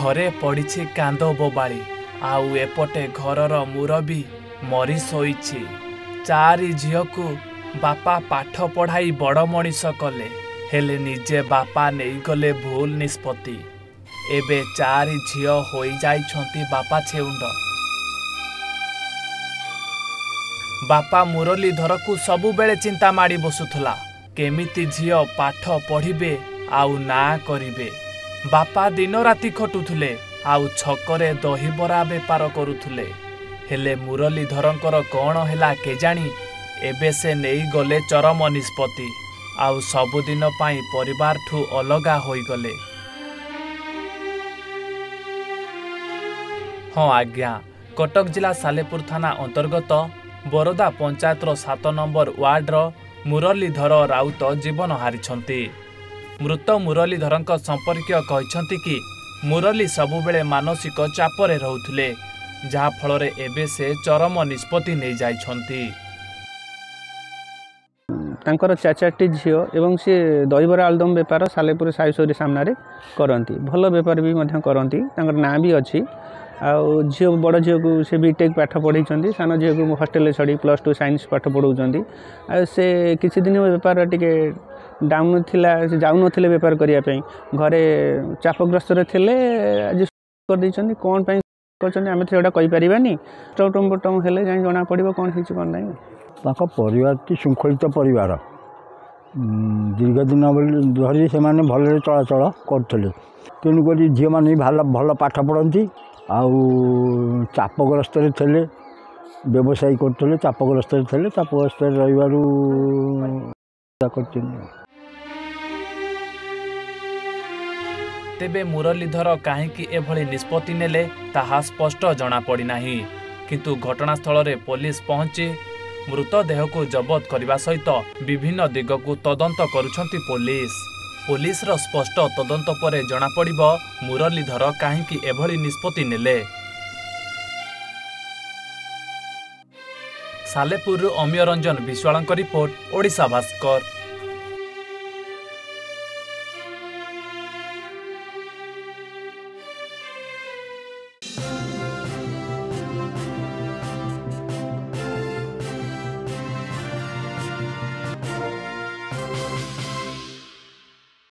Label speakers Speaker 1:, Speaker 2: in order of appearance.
Speaker 1: घरे पड़ी कांद बोबाली आउ एपटे घरर मुरबी मरी शोइछि। चारि झील को बापा पाठ पढ़ाई बड़ मनीष कले हेले निजे बापा नहीं गले भूल निष्पत्ति। एबे चारि झील हो जाइछंती बापा छेउंड। बापा मुरलीधर को सबु बेले चिंता माड़ी बसुथला केमिति झील पाठ पढ़िबे आउ ना करिबे। बापा दिन राति खटुथुले आउ छकरे दहीबरा बेपार करुथुले हेले मुरलीधरंकर कौन हैला केजाणी एबे से नहीं गले चरम निष्पत्ति आउ सबुदिन पाई परिवार ठू अलगा होई गले। हाँ आज्ञा, कटक जिला सालेपुर थाना अंतर्गत बरोदा पंचायतर 7 नंबर वार्डर मुरलीधर राउत जीवन हारिछंती। मृत मुरलीधरंक संपर्कीय कहते कि मुरली सबुबेले मानसिक चापरे रहुथुले जहा फल एबे से चरम निष्पत्ति नहीं जाइछंती।
Speaker 2: तांकर चाचाटी झील एवं सी दहीबरा आलुदम बेपार सालेपुर साईसोरी सामने करती भल बेपार भी करती ना भी अच्छी। आउ झील बड़ झील को से बीटेक पाठ पढ़ी सान झील को हॉस्टेल छड़ी +2 साइंस पाठ पढ़ाऊँ। से किसी दिन बेपार टिके डाउन थिला जाऊन बेपार करने घरे चापग्रस्त थे आज कर कौन आम तो कहीपरानी टोटम हेले जाए जना पड़ो कौन हो कौन ना।
Speaker 3: परिवार शृंखलित परिवार दीर्घ दिन धरी से भल चलाचल करते तेणुक झील मैंने भल पाठ पढ़ती आउ चापग्रस्त थे व्यवसाय करते चापग्रस्त थे चापग्रस्त
Speaker 1: तेबे मुरलीधर कहीं एभली निष्पत्ति नेले ताहा स्पष्ट जना पड़ी नाही। किंतु घटनास्थल रे पुलिस पहुंची मृतदेह को जबत करने सहित विभिन्न दिग को तदंत करुछंती पुलिस रो स्पष्ट तदंत परे जना पड़िबो मुरलीधर कहीं एभली निष्पत्ति नेले। सालेपुर अमीय रंजन विश्वाल रिपोर्ट ओडिशा भास्कर।